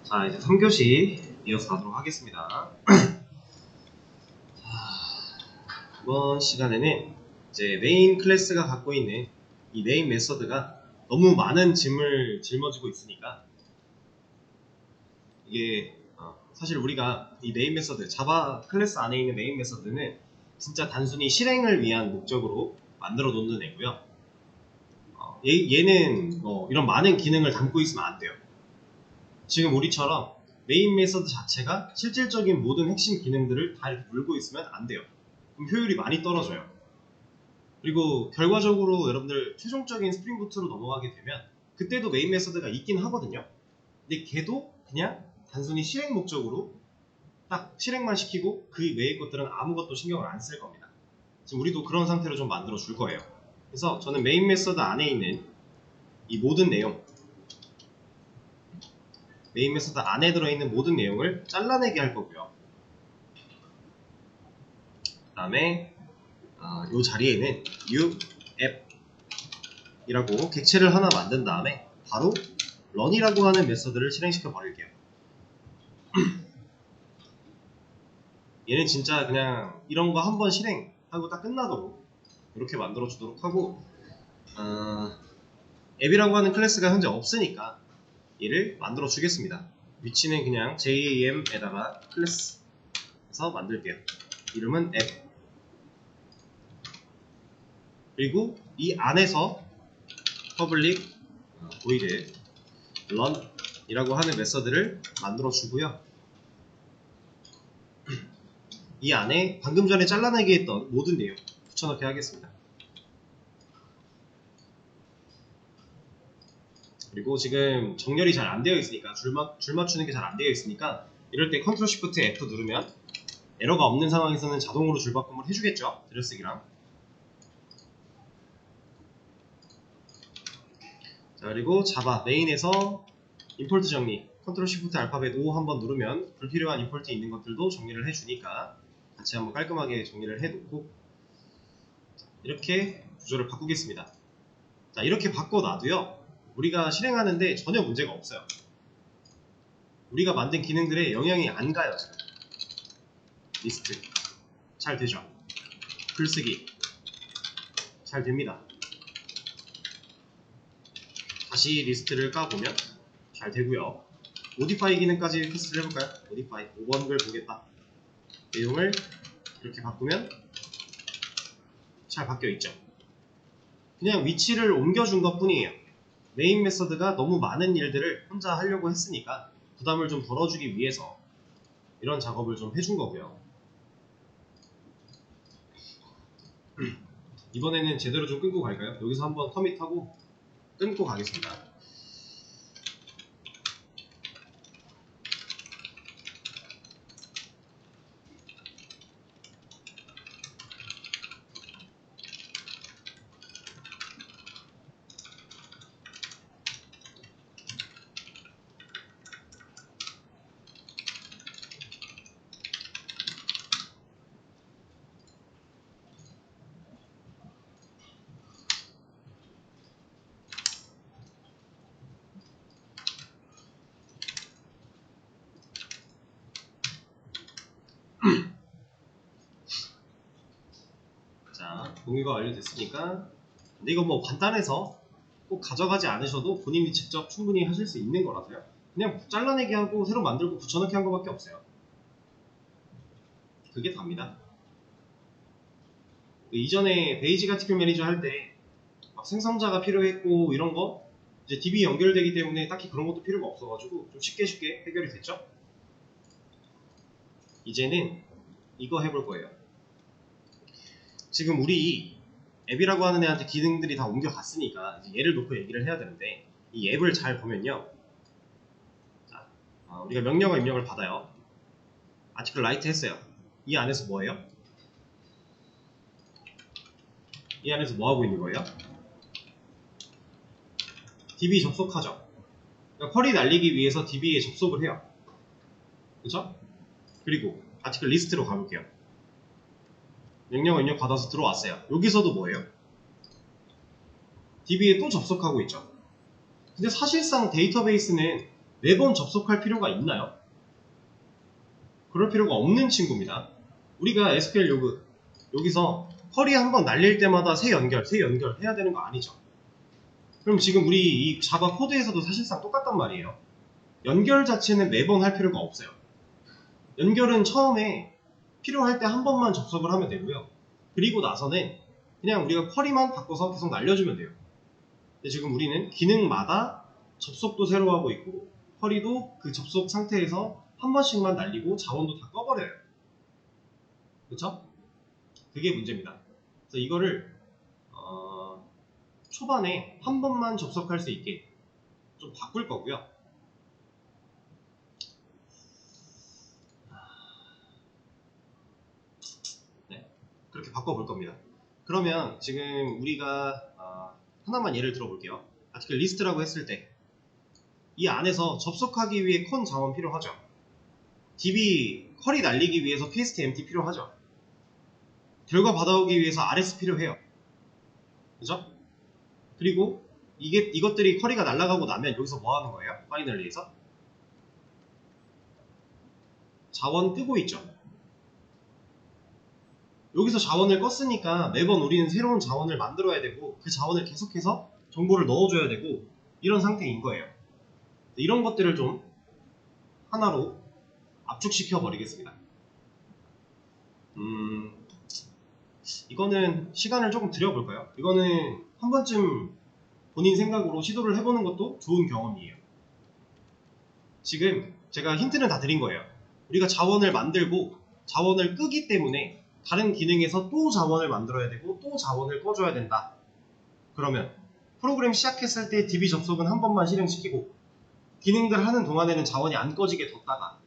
자, 이제 3교시 이어서 가도록 하겠습니다. 이번 시간에는 이제 메인 클래스가 갖고 있는 이 메인 메서드가 너무 많은 짐을 짊어지고 있으니까 이게 사실 우리가 이 메인 메서드, 자바 클래스 안에 있는 메인 메서드는 진짜 단순히 실행을 위한 목적으로 만들어 놓는 애고요. 얘는 이런 많은 기능을 담고 있으면 안 돼요. 지금 우리처럼 메인 메서드 자체가 실질적인 모든 핵심 기능들을 다 이렇게 물고 있으면 안 돼요. 그럼 효율이 많이 떨어져요. 그리고 결과적으로 여러분들 최종적인 스프링 부트로 넘어가게 되면 그때도 메인 메서드가 있긴 하거든요. 근데 걔도 그냥 단순히 실행 목적으로 딱 실행만 시키고 그 외의 것들은 아무것도 신경을 안 쓸 겁니다. 지금 우리도 그런 상태로 좀 만들어 줄 거예요. 그래서 저는 메인 메서드 안에 있는 이 모든 내용, 메인 메서드 안에 들어있는 모든 내용을 잘라내게 할 거고요. 그 다음에 이 자리에는 new app 이라고 객체를 하나 만든 다음에 바로 run이라고 하는 메서드를 실행시켜 버릴게요. 얘는 진짜 그냥 이런 거 한번 실행하고 딱 끝나도록 이렇게 만들어 주도록 하고, 앱이라고 하는 클래스가 현재 없으니까 얘를 만들어 주겠습니다. 위치는 그냥 jam에다가 클래스에서 만들게요. 이름은 앱. 그리고 이 안에서 public void run 이라고 하는 메서드를 만들어 주고요. 이 안에 방금 전에 잘라내기 했던 모든 내용 붙여넣기 하겠습니다. 그리고 지금 정렬이 잘 안 되어 있으니까 줄 맞추는 게 잘 안 되어 있으니까 이럴 때 Ctrl Shift F 누르면 에러가 없는 상황에서는 자동으로 줄 바꿈을 해주겠죠. 들여쓰기랑. 자, 그리고 자바 메인에서 임포트 정리 Ctrl Shift 알파벳 O 한번 누르면 불필요한 임포트 있는 것들도 정리를 해주니까 같이 한번 깔끔하게 정리를 해놓고 이렇게 구조를 바꾸겠습니다. 자, 이렇게 바꿔놔도요 우리가 실행하는데 전혀 문제가 없어요. 우리가 만든 기능들에 영향이 안 가요. 지금. 리스트 잘 되죠? 글쓰기 잘 됩니다. 다시 리스트를 까보면 잘 되고요. 모디파이 기능까지 테스트를 해볼까요? 모디파이 5번 글 보겠다. 내용을 이렇게 바꾸면 잘 바뀌어있죠. 그냥 위치를 옮겨준 것 뿐이에요. 메인 메서드가 너무 많은 일들을 혼자 하려고 했으니까 부담을 좀 덜어주기 위해서 이런 작업을 좀 해준 거고요. 이번에는 제대로 좀 끊고 갈까요? 여기서 한번 커밋하고 끊고 가겠습니다. 자, 공유가 완료됐으니까, 근데 이거 뭐 간단해서 꼭 가져가지 않으셔도 본인이 직접 충분히 하실 수 있는 거라서요. 그냥 잘라내기 하고 새로 만들고 붙여넣기 한 거밖에 없어요. 그게 답니다. 이전에 베이직 아티클 매니저 할 때 막 생성자가 필요했고 이런 거 이제 DB 연결되기 때문에 딱히 그런 것도 필요가 없어가지고 좀 쉽게 해결이 됐죠. 이제는 이거 해볼 거예요. 지금 우리 앱이라고 하는 애한테 기능들이 다 옮겨갔으니까 이제 얘를 놓고 얘기를 해야 되는데, 이 앱을 잘 보면요. 자, 우리가 명령어 입력을 받아요. 아티클 라이트 했어요. 이 안에서 뭐예요? 이 안에서 뭐하고 있는 거예요? DB 접속하죠. 그러니까 쿼리 날리기 위해서 DB에 접속을 해요. 그쵸? 그리고 아티클 리스트로 가볼게요. 명령어 입력 받아서 들어왔어요. 여기서도 뭐예요? DB에 또 접속하고 있죠. 근데 사실상 데이터베이스는 매번 접속할 필요가 있나요? 그럴 필요가 없는 친구입니다. 우리가 SQL 여기서 쿼리 한번 날릴 때마다 새 연결 해야 되는 거 아니죠? 그럼 지금 우리 이 자바 코드에서도 사실상 똑같단 말이에요. 연결 자체는 매번 할 필요가 없어요. 연결은 처음에 필요할 때 한 번만 접속을 하면 되고요. 그리고 나서는 그냥 우리가 쿼리만 바꿔서 계속 날려주면 돼요. 근데 지금 우리는 기능마다 접속도 새로 하고 있고 쿼리도 그 접속 상태에서 한 번씩만 날리고 자원도 다 꺼버려요. 그쵸? 그게 문제입니다. 그래서 이거를 초반에 한 번만 접속할 수 있게 좀 바꿀 거고요. 네, 그렇게 바꿔볼 겁니다. 그러면 지금 우리가 하나만 예를 들어볼게요. 아티클 리스트라고 했을 때 이 안에서 접속하기 위해 컨 자원 필요하죠. db 쿼리 날리기 위해서 paste empty 필요하죠. 결과 받아오기 위해서 rs 필요해요. 그죠? 그리고 이것들이 쿼리가 날아가고 나면 여기서 뭐 하는 거예요? 파이널리에서 자원 끄고 있죠. 여기서 자원을 껐으니까 매번 우리는 새로운 자원을 만들어야 되고 그 자원을 계속해서 정보를 넣어줘야 되고 이런 상태인 거예요. 이런 것들을 좀 하나로 압축시켜 버리겠습니다. 이거는 시간을 조금 들여볼까요? 이거는 한 번쯤 본인 생각으로 시도를 해보는 것도 좋은 경험이에요. 지금 제가 힌트는 다 드린 거예요. 우리가 자원을 만들고 자원을 끄기 때문에 다른 기능에서 또 자원을 만들어야 되고 또 자원을 꺼줘야 된다. 그러면 프로그램 시작했을 때 DB 접속은 한 번만 실행시키고 기능들 하는 동안에는 자원이 안 꺼지게 뒀다가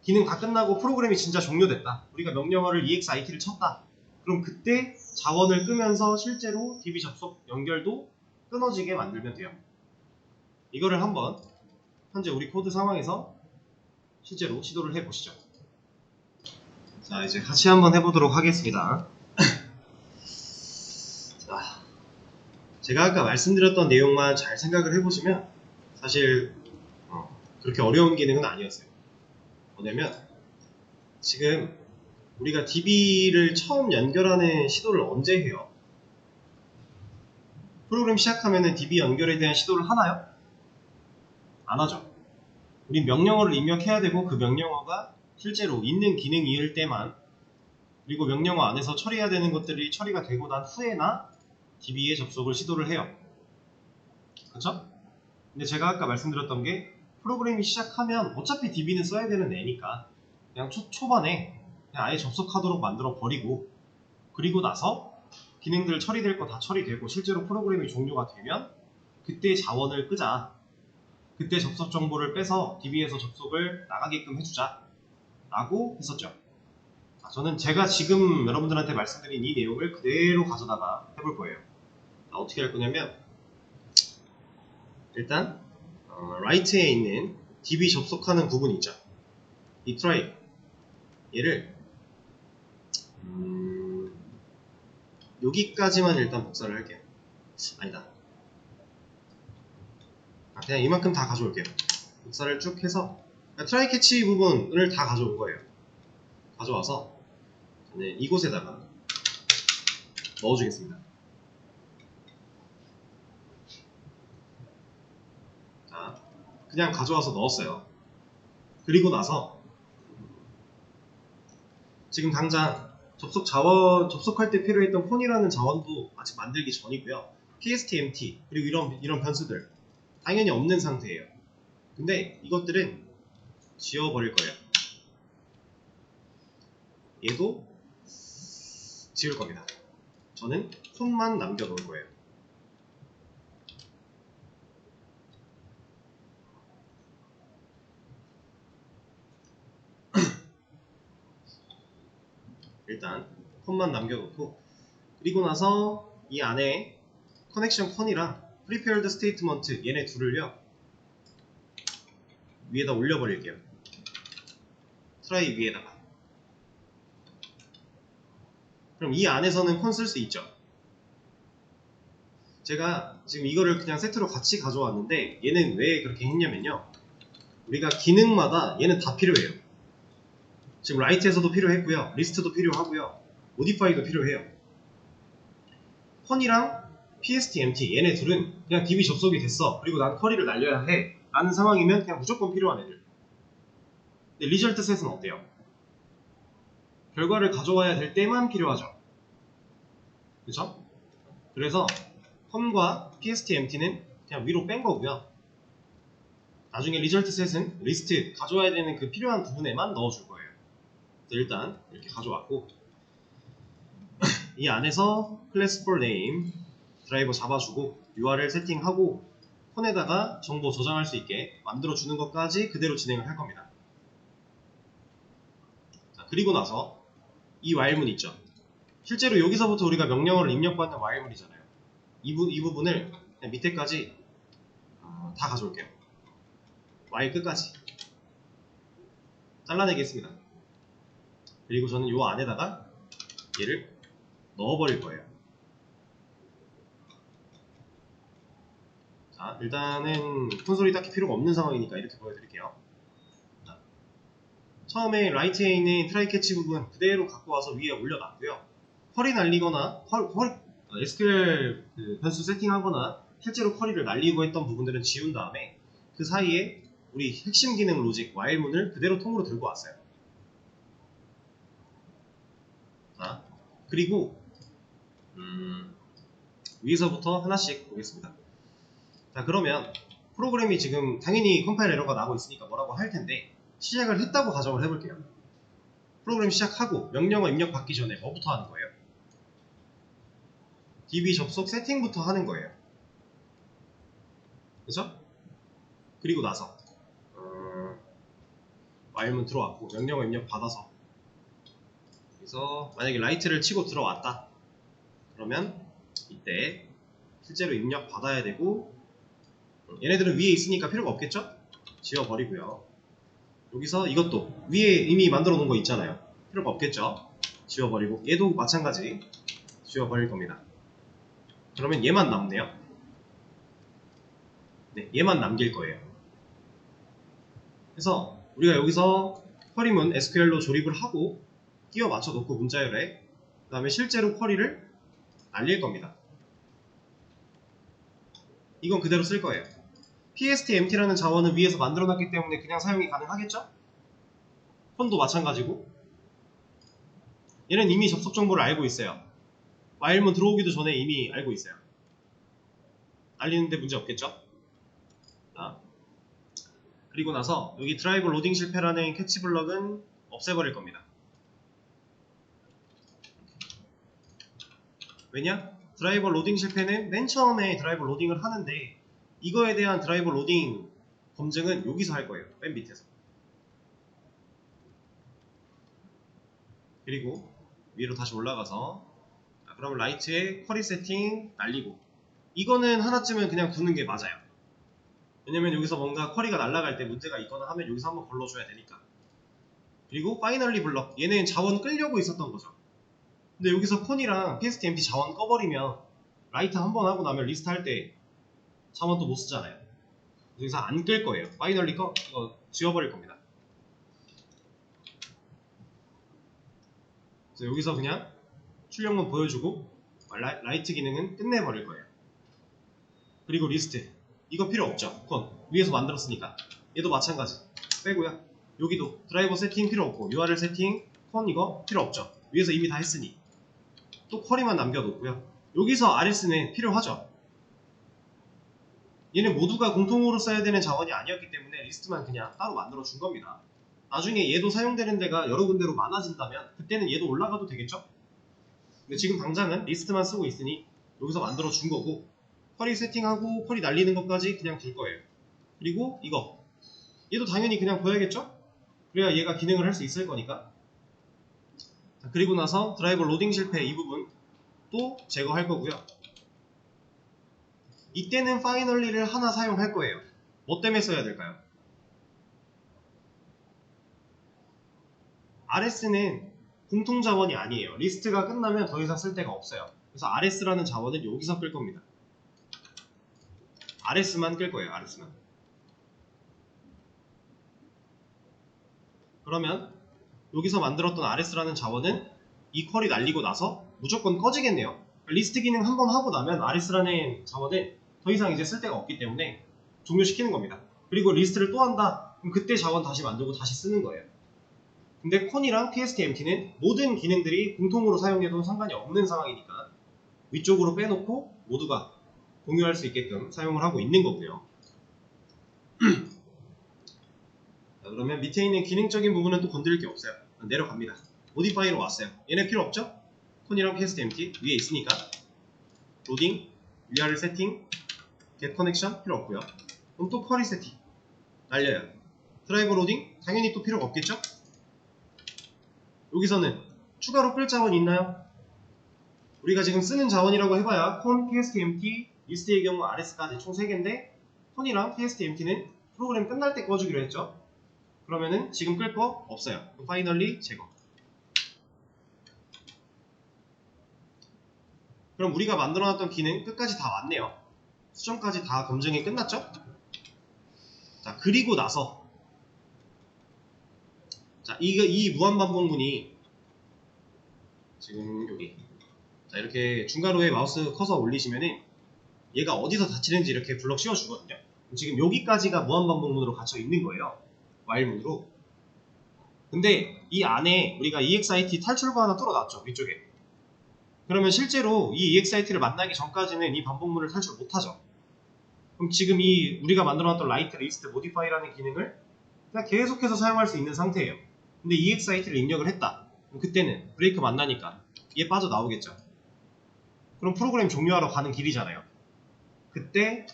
기능 다 끝나고 프로그램이 진짜 종료됐다. 우리가 명령어를 EXIT를 쳤다. 그럼 그때 자원을 끄면서 실제로 DB 접속 연결도 끊어지게 만들면 돼요. 이거를 한번 현재 우리 코드 상황에서 실제로 시도를 해보시죠. 자, 이제 같이 한번 해보도록 하겠습니다. 자, 제가 아까 말씀드렸던 내용만 잘 생각을 해보시면 사실 그렇게 어려운 기능은 아니었어요. 뭐냐면 지금 우리가 DB를 처음 연결하는 시도를 언제 해요? 프로그램 시작하면 DB 연결에 대한 시도를 하나요? 안 하죠. 우린 명령어를 입력해야 되고 그 명령어가 실제로 있는 기능일 때만 그리고 명령어 안에서 처리해야 되는 것들이 처리가 되고 난 후에나 DB에 접속을 시도를 해요. 그쵸? 근데 제가 아까 말씀드렸던 게 프로그램이 시작하면 어차피 DB는 써야 되는 애니까 그냥 초반에 그냥 아예 접속하도록 만들어 버리고 그리고 나서 기능들 처리될 거 다 처리되고 실제로 프로그램이 종료가 되면 그때 자원을 끄자. 그때 접속 정보를 빼서 DB에서 접속을 나가게끔 해주자 라고 했었죠. 저는 제가 지금 여러분들한테 말씀드린 이 내용을 그대로 가져다가 해볼 거예요. 어떻게 할 거냐면 일단 라이트에 있는 DB 접속하는 부분 있죠. 이 try 얘를 여기까지만 일단 복사를 할게요. 아니다. 그냥 이만큼 다 가져올게요. 복사를 쭉 해서 트라이 캐치 부분을 다 가져올 거예요. 가져와서 이곳에다가 넣어주겠습니다. 자, 그냥 가져와서 넣었어요. 그리고 나서 지금 당장 접속할 때 필요했던 폰이라는 자원도 아직 만들기 전이고요. PSTMT 그리고 이런 변수들 당연히 없는 상태예요. 근데 이것들은 지워버릴 거예요. 얘도 지울 겁니다. 저는 폰만 남겨놓을 거예요. 일단 폰만 남겨놓고 그리고 나서 이 안에 커넥션 콘이랑 prepared statement 얘네 둘을요 위에다 올려버릴게요. 트라이 위에다가. 그럼 이 안에서는 콘 쓸 수 있죠. 제가 지금 이거를 그냥 세트로 같이 가져왔는데 얘는 왜 그렇게 했냐면요. 우리가 기능마다 얘는 다 필요해요. 지금 라이트에서도 필요했고요. 리스트도 필요하고요. 모디파이도 필요해요. 컨이랑 PSTMT 얘네 둘은 그냥 DB 접속이 됐어. 그리고 난 쿼리를 날려야 해. 라는 상황이면 그냥 무조건 필요한 애들. 근데 리절트 셋은 어때요? 결과를 가져와야 될 때만 필요하죠. 그쵸? 그래서 컴과 PSTMT는 그냥 위로 뺀 거고요. 나중에 리절트 셋은 리스트 가져와야 되는 그 필요한 부분에만 넣어줄 거예요. 일단 이렇게 가져왔고 이 안에서 클래스 for name 드라이버 잡아주고 URL 세팅하고 폰에다가 정보 저장할 수 있게 만들어주는 것까지 그대로 진행을 할 겁니다. 자, 그리고 나서 이 while문 있죠. 실제로 여기서부터 우리가 명령어를 입력받는 while문이잖아요. 이 부분을 그냥 밑에까지 다 가져올게요. while 끝까지 잘라내겠습니다. 그리고 저는 이 안에다가 얘를 넣어버릴 거예요. 자, 일단은 콘솔이 딱히 필요가 없는 상황이니까 이렇게 보여드릴게요. 자, 처음에 라이트에 있는 트라이 캐치 부분 그대로 갖고 와서 위에 올려놨고요. 쿼리 날리거나 SQL 변수 세팅하거나 실제로 쿼리를 날리고 했던 부분들은 지운 다음에 그 사이에 우리 핵심 기능 로직 while문을 그대로 통으로 들고 왔어요. 자, 그리고 위에서부터 하나씩 보겠습니다. 자, 그러면 프로그램이 지금 당연히 컴파일 에러가 나고 있으니까 뭐라고 할 텐데 시작을 했다고 가정을 해볼게요. 프로그램 시작하고 명령어 입력 받기 전에 뭐부터 하는 거예요? DB 접속 세팅부터 하는 거예요. 그죠? 그리고 나서 while문 들어왔고 명령어 입력 받아서 그래서 만약에 라이트를 치고 들어왔다 그러면 이때 실제로 입력 받아야 되고 얘네들은 위에 있으니까 필요가 없겠죠? 지워버리고요. 여기서 이것도 위에 이미 만들어 놓은 거 있잖아요. 필요가 없겠죠? 지워버리고 얘도 마찬가지 지워버릴 겁니다. 그러면 얘만 남네요. 네, 얘만 남길 거예요. 그래서 우리가 여기서 쿼리문 SQL로 조립을 하고 끼워 맞춰 놓고 문자열에 그 다음에 실제로 쿼리를 날릴 겁니다. 이건 그대로 쓸 거예요. PSTMT라는 자원은 위에서 만들어 놨기 때문에 그냥 사용이 가능하겠죠? 폰도 마찬가지고 얘는 이미 접속 정보를 알고 있어요. while문 들어오기도 전에 이미 알고 있어요. 날리는데 문제 없겠죠? 자, 그리고 나서 여기 드라이버 로딩 실패라는 캐치 블럭은 없애버릴 겁니다. 왜냐? 드라이버 로딩 실패는 맨 처음에 드라이버 로딩을 하는데 이거에 대한 드라이버 로딩 검증은 여기서 할 거예요. 맨 밑에서. 그리고 위로 다시 올라가서 그럼 라이트에 쿼리 세팅 날리고 이거는 하나쯤은 그냥 두는 게 맞아요. 왜냐면 여기서 뭔가 쿼리가 날아갈 때 문제가 있거나 하면 여기서 한번 걸러줘야 되니까. 그리고 파이널리 블럭 얘는 자원 끌려고 있었던 거죠. 근데 여기서 콘이랑 PSTMT 자원 꺼버리면 라이트 한번 하고 나면 리스트 할 때 자원 또 못 쓰잖아요. 여기서 안 끌 거예요. 파이널리 이거 지워버릴 겁니다. 그래서 여기서 그냥 출력만 보여주고 라이트 기능은 끝내버릴 거예요. 그리고 리스트 이거 필요 없죠. 콘 위에서 만들었으니까 얘도 마찬가지 빼고요. 여기도 드라이버 세팅 필요 없고 URL 세팅 콘 이거 필요 없죠. 위에서 이미 다 했으니 또 쿼리만 남겨놓고요. 여기서 RS는 필요하죠. 얘는 모두가 공통으로 써야 되는 자원이 아니었기 때문에 리스트만 그냥 따로 만들어 준 겁니다. 나중에 얘도 사용되는 데가 여러 군데로 많아진다면 그때는 얘도 올라가도 되겠죠? 근데 지금 당장은 리스트만 쓰고 있으니 여기서 만들어 준 거고 쿼리 세팅하고 쿼리 날리는 것까지 그냥 둘 거예요. 그리고 이거 얘도 당연히 그냥 둬야겠죠? 그래야 얘가 기능을 할 수 있을 거니까. 자, 그리고 나서 드라이버 로딩 실패 이 부분 또 제거할 거고요. 이때는 파이널리를 하나 사용할 거예요. 뭐 때문에 써야 될까요? RS는 공통 자원이 아니에요. 리스트가 끝나면 더 이상 쓸 데가 없어요. 그래서 RS라는 자원은 여기서 끌 겁니다. RS만 끌 거예요. RS만. 그러면 여기서 만들었던 RS라는 자원은 이 퀄이 날리고 나서 무조건 꺼지겠네요. 리스트 기능 한번 하고 나면 RS라는 자원은 더 이상 이제 쓸 데가 없기 때문에 종료시키는 겁니다. 그리고 리스트를 또 한다? 그럼 그때 자원 다시 만들고 다시 쓰는 거예요. 근데 콘이랑 PSTempty는 모든 기능들이 공통으로 사용해도 상관이 없는 상황이니까 위쪽으로 빼놓고 모두가 공유할 수 있게끔 사용을 하고 있는 거고요. 자, 그러면 밑에 있는 기능적인 부분은 또 건드릴 게 없어요. 내려갑니다. 모디파이로 왔어요. 얘네 필요 없죠? 콘이랑 PSTempty 위에 있으니까 로딩, 위아래 세팅, get connection 필요 없고요. 그럼 또 쿼리 세팅 날려요. 드라이버 로딩 당연히 또 필요가 없겠죠? 여기서는 추가로 끌 자원이 있나요? 우리가 지금 쓰는 자원이라고 해봐야 콘, PSTempty, 리스트의 경우 RS까지 총 3개인데 콘이랑 PSTempty는 프로그램 끝날 때 꺼주기로 했죠? 그러면은 지금 끌 거 없어요. 파이널리 제거. 그럼 우리가 만들어놨던 기능 끝까지 다 왔네요. 수정까지 다 검증이 끝났죠? 자, 그리고 나서 자, 이 무한반복문이 지금 여기 자, 이렇게 중괄호에 마우스 커서 올리시면은 얘가 어디서 닫히는지 이렇게 블럭 씌워주거든요. 지금 여기까지가 무한반복문으로 갇혀 있는 거예요. while문으로. 근데 이 안에 우리가 EXIT 탈출구 하나 뚫어놨죠. 위쪽에. 그러면 실제로 이 EXIT를 만나기 전까지는 이 반복문을 탈출 못하죠. 그럼 지금 이 우리가 만들어놨던 라이트, 리스트, 모디파이라는 기능을 그냥 계속해서 사용할 수 있는 상태예요. 근데 EXIT를 입력을 했다. 그럼 그때는 브레이크 만나니까 얘 빠져나오겠죠. 그럼 프로그램 종료하러 가는 길이잖아요. 그때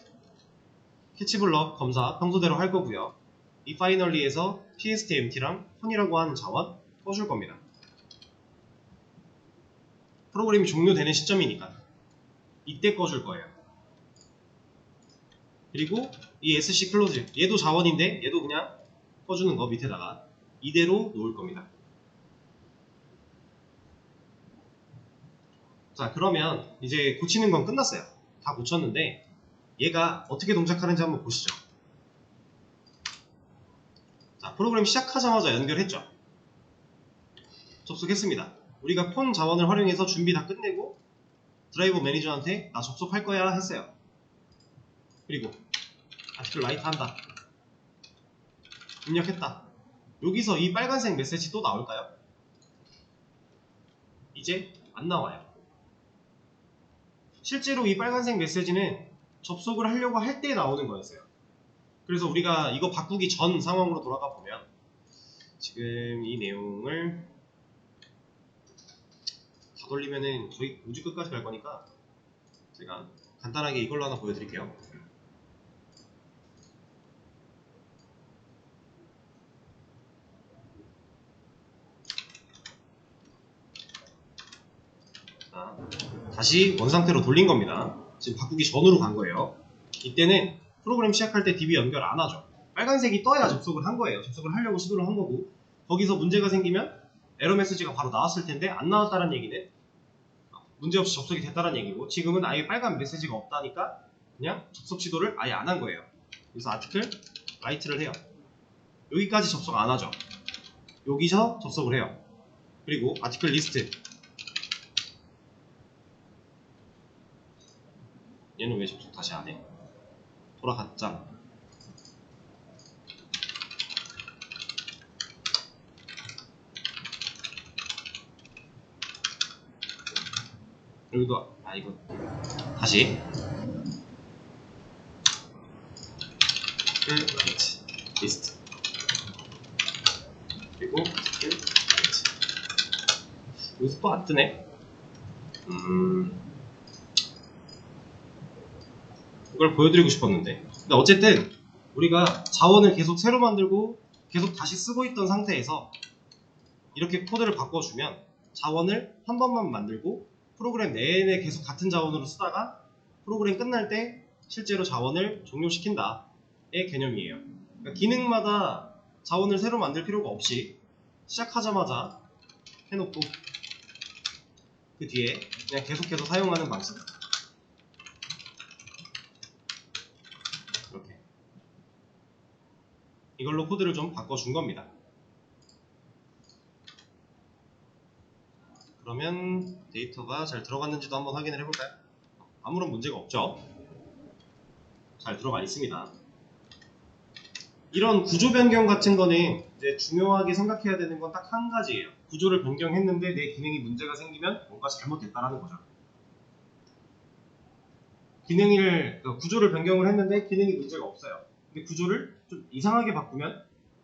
캐치블럭 검사 평소대로 할 거고요. 이 파이널리에서 PSTempty랑 콘이라고 하는 자원 꺼줄 겁니다. 프로그램이 종료되는 시점이니까 이때 꺼줄 거예요. 그리고 이 SC 클로즈 얘도 자원인데 얘도 그냥 꺼주는 거 밑에다가 이대로 놓을 겁니다. 자, 그러면 이제 고치는 건 끝났어요. 다 고쳤는데 얘가 어떻게 동작하는지 한번 보시죠. 자, 프로그램 시작하자마자 연결했죠. 접속했습니다. 우리가 폰 자원을 활용해서 준비 다 끝내고 드라이버 매니저한테 나 접속할 거야 했어요. 그리고 아티클 라이트 한다. 입력했다. 여기서 이 빨간색 메시지 또 나올까요? 이제 안 나와요. 실제로 이 빨간색 메시지는 접속을 하려고 할 때 나오는 거였어요. 그래서 우리가 이거 바꾸기 전 상황으로 돌아가 보면 지금 이 내용을 다 돌리면은 거의 우주 끝까지 갈 거니까 제가 간단하게 이걸로 하나 보여드릴게요. 자, 다시 원상태로 돌린 겁니다. 지금 바꾸기 전으로 간 거예요. 이때는 프로그램 시작할 때 DB 연결 안 하죠. 빨간색이 떠야 접속을 한 거예요. 접속을 하려고 시도를 한 거고 거기서 문제가 생기면 에러 메시지가 바로 나왔을 텐데 안 나왔다는 얘기는 문제없이 접속이 됐다는 얘기고 지금은 아예 빨간 메시지가 없다니까 그냥 접속 시도를 아예 안 한 거예요. 그래서 아티클 라이트를 해요. 여기까지 접속 안 하죠. 여기서 접속을 해요. 그리고 아티클 리스트 얘는 왜 접속 다시 안 해? 돌아갔잖아. 여기도 이거 다시 라이트 리스트 그리고 라이트 여기서 또 안 뜨네. 이걸 보여드리고 싶었는데 근데 어쨌든 우리가 자원을 계속 새로 만들고 계속 다시 쓰고 있던 상태에서 이렇게 코드를 바꿔주면 자원을 한 번만 만들고 프로그램 내내 계속 같은 자원으로 쓰다가 프로그램 끝날 때 실제로 자원을 종료시킨다의 개념이에요. 그러니까 기능마다 자원을 새로 만들 필요가 없이 시작하자마자 해놓고 그 뒤에 그냥 계속해서 사용하는 방식. 이렇게 이걸로 코드를 좀 바꿔준 겁니다. 그러면 데이터가 잘 들어갔는지도 한번 확인을 해볼까요? 아무런 문제가 없죠. 잘 들어가 있습니다. 이런 구조 변경 같은 거는 이제 중요하게 생각해야 되는 건 딱 한 가지예요. 구조를 변경했는데 내 기능이 문제가 생기면 뭔가 잘못됐다라는 거죠. 구조를 변경을 했는데 기능이 문제가 없어요. 근데 구조를 좀 이상하게 바꾸면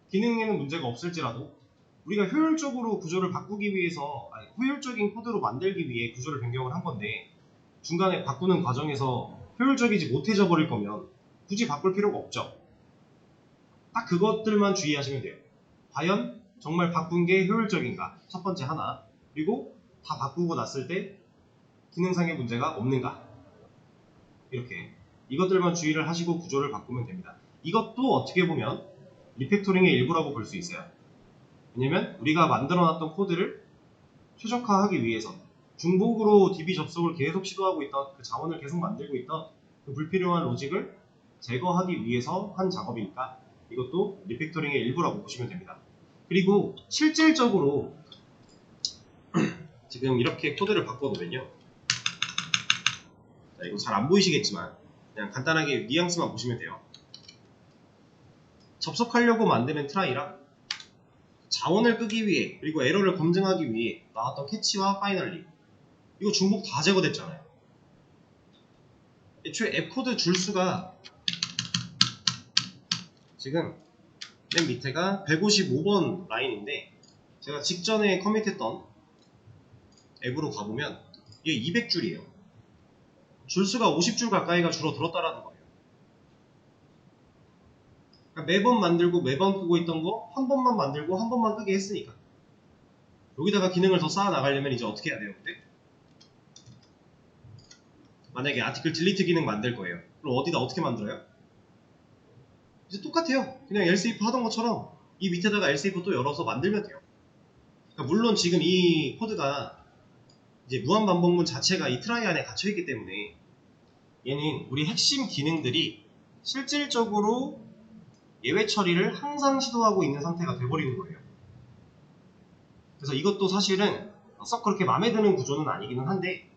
기능에는 문제가 없을지라도 우리가 효율적으로 구조를 바꾸기 위해서, 효율적인 코드로 만들기 위해 구조를 변경을 한 건데 중간에 바꾸는 과정에서 효율적이지 못해져 버릴 거면 굳이 바꿀 필요가 없죠. 딱 그것들만 주의하시면 돼요. 과연 정말 바꾼 게 효율적인가? 첫 번째 하나. 그리고 다 바꾸고 났을 때 기능상의 문제가 없는가? 이렇게 이것들만 주의를 하시고 구조를 바꾸면 됩니다. 이것도 어떻게 보면 리팩토링의 일부라고 볼 수 있어요. 왜냐면 우리가 만들어놨던 코드를 최적화하기 위해서 중복으로 DB 접속을 계속 시도하고 있던, 그 자원을 계속 만들고 있던 그 불필요한 로직을 제거하기 위해서 한 작업이니까 이것도 리팩토링의 일부라고 보시면 됩니다. 그리고 실질적으로 지금 이렇게 코드를 바꿔놓으면요, 자, 이거 잘 안 보이시겠지만 그냥 간단하게 뉘앙스만 보시면 돼요. 접속하려고 만드는 트라이랑 자원을 끄기 위해, 그리고 에러를 검증하기 위해 나왔던 캐치와 파이널리, 이거 중복 다 제거됐잖아요. 애초에 앱 코드 줄수가 지금 맨 밑에가 155번 라인인데 제가 직전에 커밋했던 앱으로 가보면 이게 200줄이에요. 줄수가 50줄 가까이가 줄어들었다라는 거예요. 그러니까 매번 만들고 매번 끄고 있던 거 한 번만 만들고 한 번만 끄게 했으니까. 여기다가 기능을 더 쌓아 나가려면 이제 어떻게 해야 돼요? 근데 만약에 아티클 딜리트 기능 만들 거예요. 그럼 어디다 어떻게 만들어요? 이제 똑같아요. 그냥 else if 하던 것처럼 이 밑에다가 else if 또 열어서 만들면 돼요. 그러니까 물론 지금 이 코드가 이제 무한 반복문 자체가 이 트라이 안에 갇혀있기 때문에 얘는 우리 핵심 기능들이 실질적으로 예외 처리를 항상 시도하고 있는 상태가 돼버리는 거예요. 그래서 이것도 사실은 썩 그렇게 마음에 드는 구조는 아니기는 한데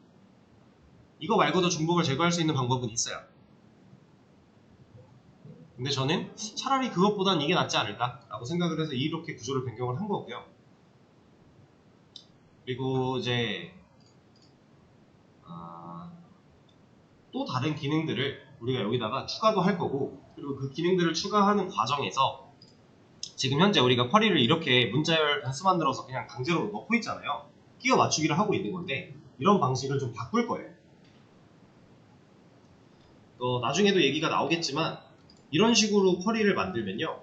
이거 말고도 중복을 제거할 수 있는 방법은 있어요. 근데 저는 차라리 그것보단 이게 낫지 않을까 라고 생각을 해서 이렇게 구조를 변경을 한 거고요. 그리고 이제 또 다른 기능들을 우리가 여기다가 추가도 할 거고, 그리고 그 기능들을 추가하는 과정에서 지금 현재 우리가 쿼리를 이렇게 문자열 변수 만들어서 그냥 강제로 넣고 있잖아요. 끼워 맞추기를 하고 있는 건데 이런 방식을 좀 바꿀 거예요. 나중에도 얘기가 나오겠지만 이런 식으로 쿼리를 만들면요,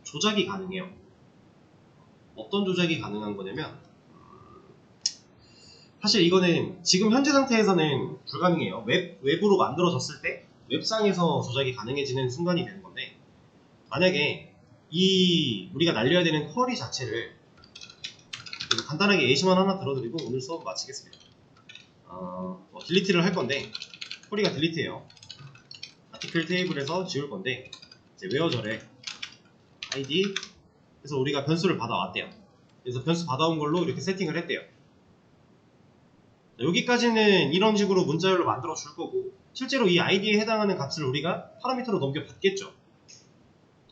조작이 가능해요. 어떤 조작이 가능한 거냐면, 사실 이거는 지금 현재 상태에서는 불가능해요. 웹으로 만들어졌을 때 웹상에서 조작이 가능해지는 순간이 되는 건데, 만약에 우리가 날려야 되는 쿼리 자체를 간단하게 예시만 하나 들어드리고 오늘 수업 마치겠습니다. 딜리트를 할 건데 쿼리가 딜리트예요. 아티클 테이블에서 지울 건데 이제 웨어절에 id 그래서 우리가 변수를 받아왔대요. 그래서 변수 받아온 걸로 이렇게 세팅을 했대요. 여기까지는 이런 식으로 문자열로 만들어 줄 거고, 실제로 이 id에 해당하는 값을 우리가 파라미터로 넘겨 받겠죠.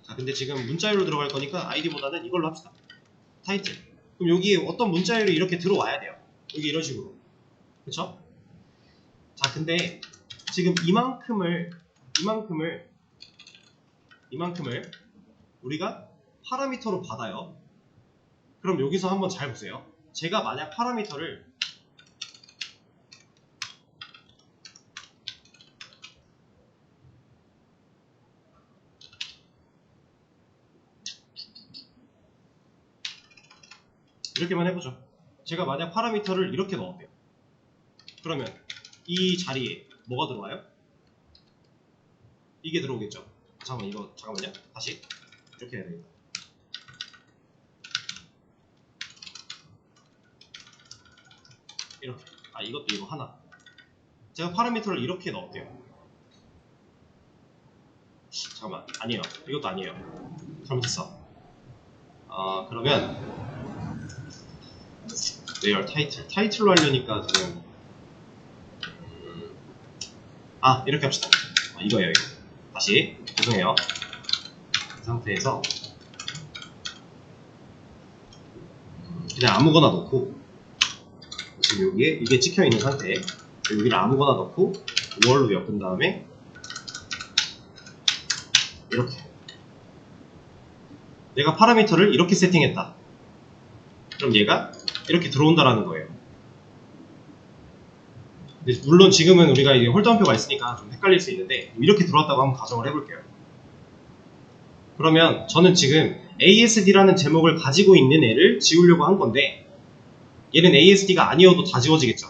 자, 근데 지금 문자열로 들어갈 거니까 id보다는 이걸로 합시다. 타이틀. 그럼 여기에 어떤 문자열이 이렇게 들어와야 돼요. 여기 이런 식으로. 그쵸? 자, 근데 지금 이만큼을 우리가 파라미터로 받아요. 그럼 여기서 한번 잘 보세요. 제가 만약 파라미터를 이렇게만 해보죠. 제가 만약 파라미터를 이렇게 넣었대요. 그러면 이 자리에 뭐가 들어와요? 이게 들어오겠죠. 잠깐만요. 다시 이렇게 해야 되겠다. 이렇게. 이것도 이거 하나. 제가 파라미터를 이렇게 넣었대요. 잠깐만, 아니에요. 이것도 아니에요. 잘못했어. 그러면 where 타이틀로 하려니까 지금 이렇게 합시다. 이거예요. 이거. 다시 죄송해요. 이 상태에서 그냥 아무거나 넣고, 지금 여기에 이게 찍혀있는 상태, 여기를 아무거나 넣고 5월로 엮은 다음에 이렇게 내가 파라미터를 이렇게 세팅했다. 그럼 얘가 이렇게 들어온다라는 거예요. 물론 지금은 우리가 이제 홀더표가 있으니까 좀 헷갈릴 수 있는데, 이렇게 들어왔다고 한번 가정을 해볼게요. 그러면 저는 지금 ASD라는 제목을 가지고 있는 애를 지우려고 한 건데, 얘는 ASD가 아니어도 다 지워지겠죠.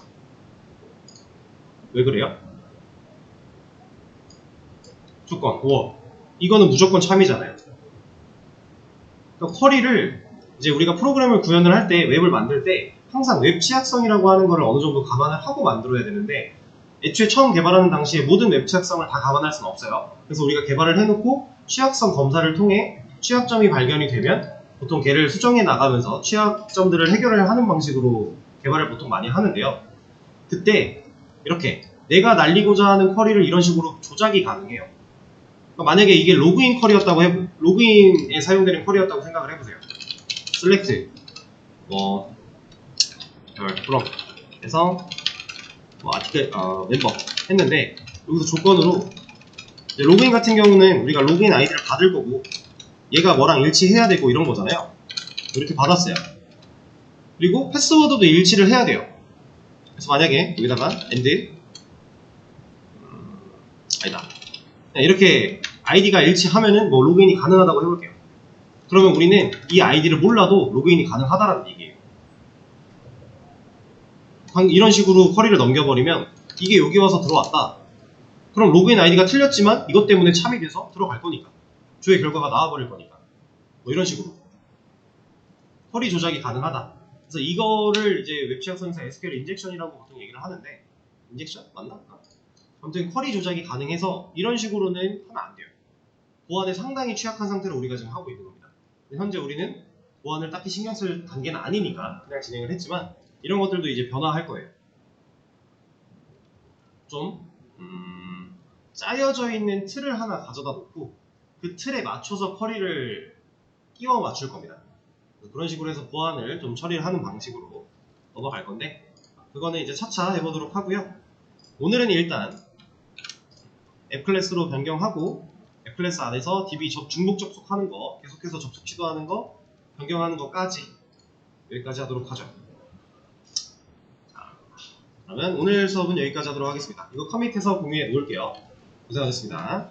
왜 그래요? 조건 5월. 이거는 무조건 참이잖아요. 그러니까 쿼리를 이제 우리가 프로그램을 구현을 할 때, 웹을 만들 때 항상 웹 취약성이라고 하는 거를 어느 정도 감안을 하고 만들어야 되는데, 애초에 처음 개발하는 당시에 모든 웹 취약성을 다 감안할 수는 없어요. 그래서 우리가 개발을 해놓고 취약성 검사를 통해 취약점이 발견이 되면 보통 걔를 수정해 나가면서 취약점들을 해결을 하는 방식으로 개발을 보통 많이 하는데요. 그때 이렇게 내가 날리고자 하는 쿼리를 이런 식으로 조작이 가능해요. 그러니까 만약에 이게 로그인 쿼리였다고 로그인에 사용되는 쿼리였다고 생각을 해보세요. select from 해서 아티클 멤버 했는데, 여기서 조건으로 로그인 같은 경우는 우리가 로그인 아이디를 받을 거고 얘가 뭐랑 일치해야 되고 이런 거잖아요. 이렇게 받았어요. 그리고 패스워드도 일치를 해야 돼요. 그래서 만약에 여기다가 and 아니다, 이렇게 아이디가 일치하면은 뭐 로그인이 가능하다고 해볼게요. 그러면 우리는 이 아이디를 몰라도 로그인이 가능하다라는 얘기예요. 이런 식으로 쿼리를 넘겨버리면 이게 여기 와서 들어왔다. 그럼 로그인 아이디가 틀렸지만 이것 때문에 참입돼서 들어갈 거니까, 주의 결과가 나와버릴 거니까, 뭐 이런 식으로 쿼리 조작이 가능하다. 그래서 이거를 이제 웹 취약성에서 SQL 인젝션이라고 보통 얘기를 하는데, 인젝션? 맞나? 아무튼 쿼리 조작이 가능해서 이런 식으로는 하면 안 돼요. 보안에 상당히 취약한 상태로 우리가 지금 하고 있는 겁니다. 현재 우리는 보안을 딱히 신경 쓸 단계는 아니니까 그냥 진행을 했지만, 이런 것들도 이제 변화할 거예요. 좀 짜여져 있는 틀을 하나 가져다 놓고 그 틀에 맞춰서 쿼리를 끼워 맞출 겁니다. 그런 식으로 해서 보안을 좀 처리를 하는 방식으로 넘어갈 건데, 그거는 이제 차차 해보도록 하고요. 오늘은 일단 앱 클래스로 변경하고 앱 클래스 안에서 DB 중복 접속하는 거, 계속해서 접속 시도하는 거, 변경하는 거까지 여기까지 하도록 하죠. 그러면 오늘 수업은 여기까지 하도록 하겠습니다. 이거 커밋해서 공유해 놓을게요. 고생하셨습니다.